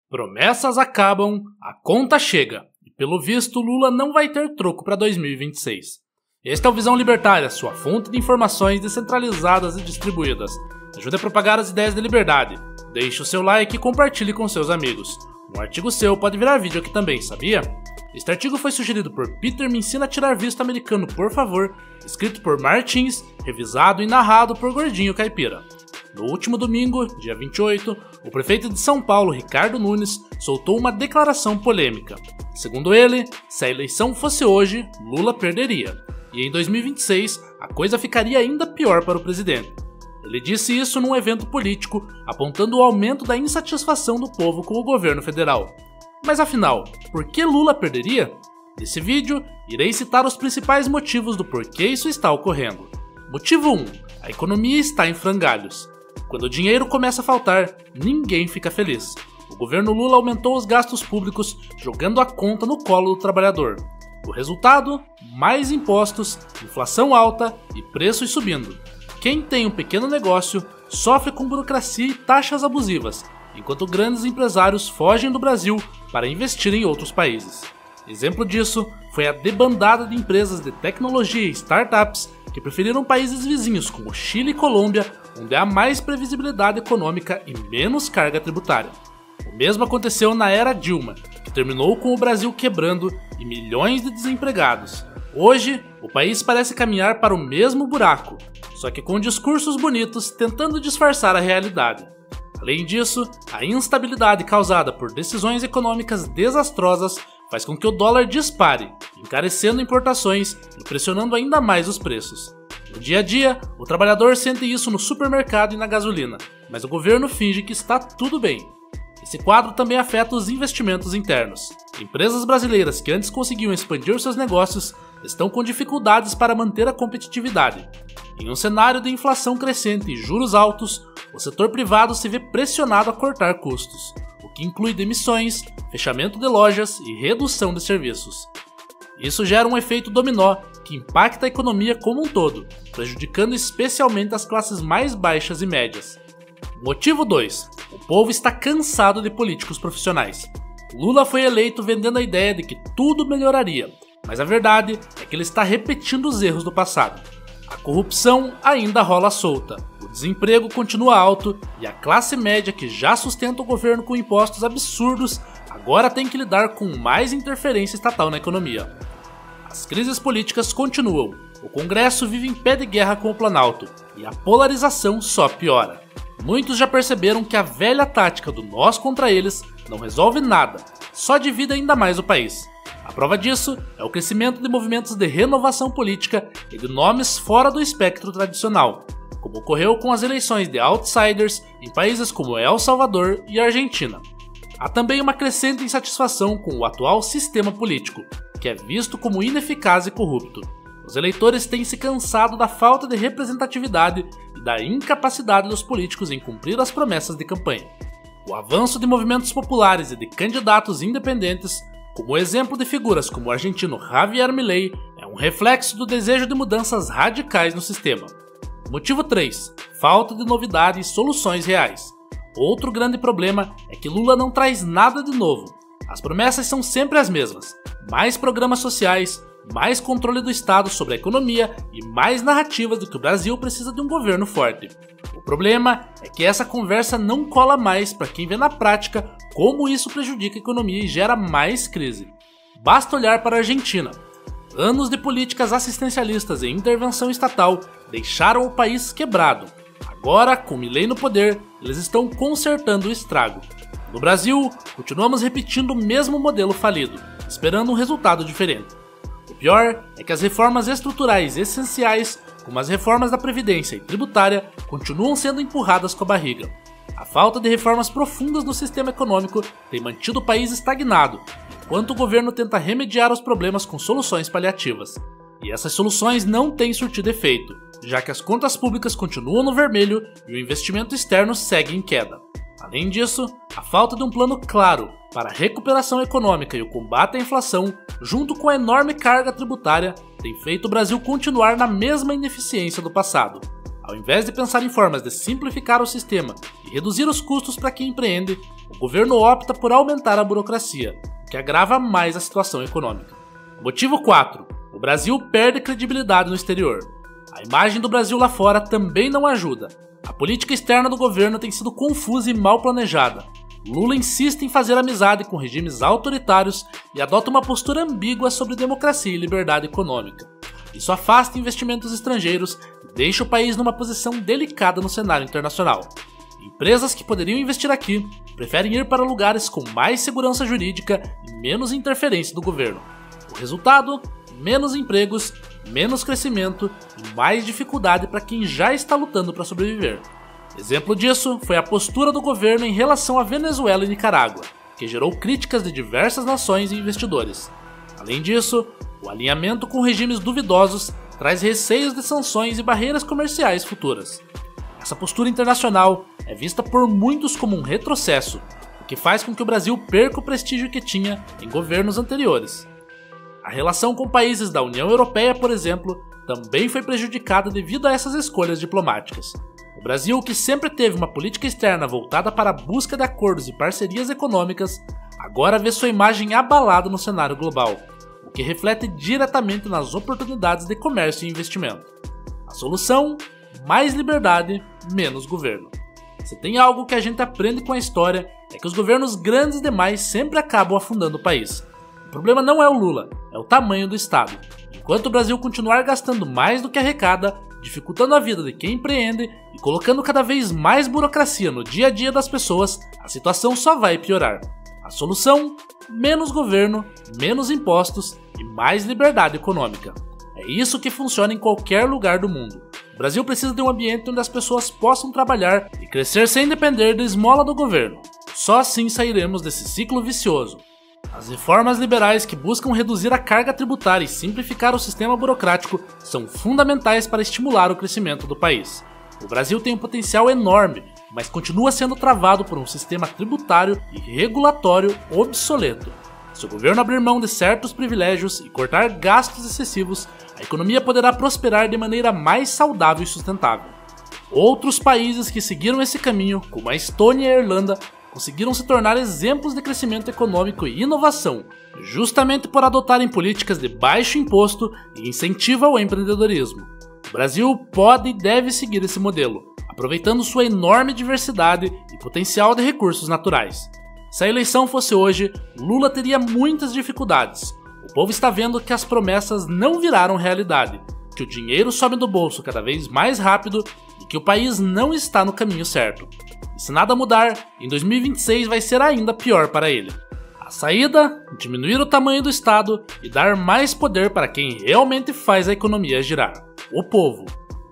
Promessas acabam, a conta chega, e pelo visto Lula não vai ter troco para 2026. Este é o Visão Libertária, sua fonte de informações descentralizadas e distribuídas. Ajude a propagar as ideias de liberdade. Deixe o seu like e compartilhe com seus amigos. Um artigo seu pode virar vídeo aqui também, sabia? Este artigo foi sugerido por Peter Me Ensina a Tirar Visto Americano, por favor, escrito por Martins, revisado e narrado por Gordinho Caipira. No último domingo, dia 28, o prefeito de São Paulo, Ricardo Nunes, soltou uma declaração polêmica. Segundo ele, se a eleição fosse hoje, Lula perderia, e em 2026 a coisa ficaria ainda pior para o presidente. Ele disse isso num evento político, apontando o aumento da insatisfação do povo com o governo federal. Mas afinal, por que Lula perderia? Nesse vídeo, irei citar os principais motivos do porquê isso está ocorrendo. Motivo 1. A economia está em frangalhos. Quando o dinheiro começa a faltar, ninguém fica feliz. O governo Lula aumentou os gastos públicos, jogando a conta no colo do trabalhador. O resultado? Mais impostos, inflação alta e preços subindo. Quem tem um pequeno negócio sofre com burocracia e taxas abusivas, enquanto grandes empresários fogem do Brasil para investir em outros países. Exemplo disso foi a debandada de empresas de tecnologia e startups que preferiram países vizinhos como Chile e Colômbia, onde há mais previsibilidade econômica e menos carga tributária. O mesmo aconteceu na era Dilma, que terminou com o Brasil quebrando e milhões de desempregados. Hoje, o país parece caminhar para o mesmo buraco, só que com discursos bonitos tentando disfarçar a realidade. Além disso, a instabilidade causada por decisões econômicas desastrosas faz com que o dólar dispare, encarecendo importações e pressionando ainda mais os preços. No dia a dia, o trabalhador sente isso no supermercado e na gasolina, mas o governo finge que está tudo bem. Esse quadro também afeta os investimentos internos. Empresas brasileiras que antes conseguiam expandir seus negócios estão com dificuldades para manter a competitividade. Em um cenário de inflação crescente e juros altos, o setor privado se vê pressionado a cortar custos, o que inclui demissões, fechamento de lojas e redução de serviços. Isso gera um efeito dominó que impacta a economia como um todo, prejudicando especialmente as classes mais baixas e médias. Motivo 2. O povo está cansado de políticos profissionais. Lula foi eleito vendendo a ideia de que tudo melhoraria, mas a verdade é que ele está repetindo os erros do passado. A corrupção ainda rola solta, o desemprego continua alto e a classe média que já sustenta o governo com impostos absurdos agora tem que lidar com mais interferência estatal na economia. As crises políticas continuam, o Congresso vive em pé de guerra com o Planalto e a polarização só piora. Muitos já perceberam que a velha tática do nós contra eles não resolve nada, só divide ainda mais o país. A prova disso é o crescimento de movimentos de renovação política e de nomes fora do espectro tradicional, como ocorreu com as eleições de outsiders em países como El Salvador e Argentina. Há também uma crescente insatisfação com o atual sistema político, que é visto como ineficaz e corrupto. Os eleitores têm se cansado da falta de representatividade e da incapacidade dos políticos em cumprir as promessas de campanha. O avanço de movimentos populares e de candidatos independentes, como o exemplo de figuras como o argentino Javier Milei, é um reflexo do desejo de mudanças radicais no sistema. Motivo 3. Falta de novidade e soluções reais. Outro grande problema é que Lula não traz nada de novo. As promessas são sempre as mesmas: mais programas sociais, mais controle do Estado sobre a economia e mais narrativas de que o Brasil precisa de um governo forte. O problema é que essa conversa não cola mais para quem vê na prática como isso prejudica a economia e gera mais crise. Basta olhar para a Argentina. Anos de políticas assistencialistas e intervenção estatal deixaram o país quebrado. Agora, com Milei no poder, eles estão consertando o estrago. No Brasil, continuamos repetindo o mesmo modelo falido, esperando um resultado diferente. O pior é que as reformas estruturais essenciais, como as reformas da Previdência e tributária, continuam sendo empurradas com a barriga. A falta de reformas profundas no sistema econômico tem mantido o país estagnado, enquanto o governo tenta remediar os problemas com soluções paliativas. E essas soluções não têm surtido efeito, já que as contas públicas continuam no vermelho e o investimento externo segue em queda. Além disso, a falta de um plano claro para a recuperação econômica e o combate à inflação, junto com a enorme carga tributária, tem feito o Brasil continuar na mesma ineficiência do passado. Ao invés de pensar em formas de simplificar o sistema e reduzir os custos para quem empreende, o governo opta por aumentar a burocracia, o que agrava mais a situação econômica. Motivo 4. O Brasil perde credibilidade no exterior. A imagem do Brasil lá fora também não ajuda. A política externa do governo tem sido confusa e mal planejada. Lula insiste em fazer amizade com regimes autoritários e adota uma postura ambígua sobre democracia e liberdade econômica. Isso afasta investimentos estrangeiros e deixa o país numa posição delicada no cenário internacional. Empresas que poderiam investir aqui preferem ir para lugares com mais segurança jurídica e menos interferência do governo. O resultado? Menos empregos, menos crescimento e mais dificuldade para quem já está lutando para sobreviver. Exemplo disso foi a postura do governo em relação à Venezuela e Nicarágua, que gerou críticas de diversas nações e investidores. Além disso, o alinhamento com regimes duvidosos traz receios de sanções e barreiras comerciais futuras. Essa postura internacional é vista por muitos como um retrocesso, o que faz com que o Brasil perca o prestígio que tinha em governos anteriores. A relação com países da União Europeia, por exemplo, também foi prejudicada devido a essas escolhas diplomáticas. O Brasil, que sempre teve uma política externa voltada para a busca de acordos e parcerias econômicas, agora vê sua imagem abalada no cenário global, o que reflete diretamente nas oportunidades de comércio e investimento. A solução? Mais liberdade, menos governo. Se tem algo que a gente aprende com a história, é que os governos grandes demais sempre acabam afundando o país. O problema não é o Lula, é o tamanho do Estado. Enquanto o Brasil continuar gastando mais do que arrecada, dificultando a vida de quem empreende e colocando cada vez mais burocracia no dia a dia das pessoas, a situação só vai piorar. A solução? Menos governo, menos impostos e mais liberdade econômica. É isso que funciona em qualquer lugar do mundo. O Brasil precisa de um ambiente onde as pessoas possam trabalhar e crescer sem depender da esmola do governo. Só assim sairemos desse ciclo vicioso. As reformas liberais que buscam reduzir a carga tributária e simplificar o sistema burocrático são fundamentais para estimular o crescimento do país. O Brasil tem um potencial enorme, mas continua sendo travado por um sistema tributário e regulatório obsoleto. Se o governo abrir mão de certos privilégios e cortar gastos excessivos, a economia poderá prosperar de maneira mais saudável e sustentável. Outros países que seguiram esse caminho, como a Estônia e a Irlanda, conseguiram se tornar exemplos de crescimento econômico e inovação, justamente por adotarem políticas de baixo imposto e incentivo ao empreendedorismo. O Brasil pode e deve seguir esse modelo, aproveitando sua enorme diversidade e potencial de recursos naturais. Se a eleição fosse hoje, Lula teria muitas dificuldades. O povo está vendo que as promessas não viraram realidade, que o dinheiro sobe do bolso cada vez mais rápido e que o país não está no caminho certo. E se nada mudar, em 2026 vai ser ainda pior para ele. A saída? Diminuir o tamanho do Estado e dar mais poder para quem realmente faz a economia girar: o povo.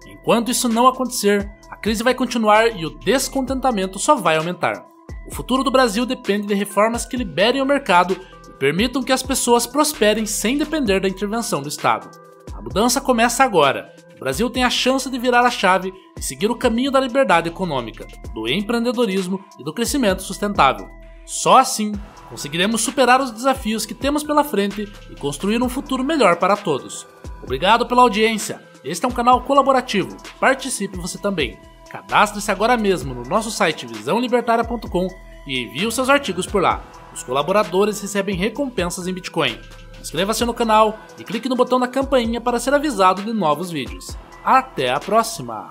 Enquanto isso não acontecer, a crise vai continuar e o descontentamento só vai aumentar. O futuro do Brasil depende de reformas que liberem o mercado e permitam que as pessoas prosperem sem depender da intervenção do Estado. A mudança começa agora. O Brasil tem a chance de virar a chave e seguir o caminho da liberdade econômica, do empreendedorismo e do crescimento sustentável. Só assim conseguiremos superar os desafios que temos pela frente e construir um futuro melhor para todos. Obrigado pela audiência. Este é um canal colaborativo. Participe você também. Cadastre-se agora mesmo no nosso site visãolibertaria.com e envie os seus artigos por lá. Os colaboradores recebem recompensas em Bitcoin. Inscreva-se no canal e clique no botão da campainha para ser avisado de novos vídeos. Até a próxima!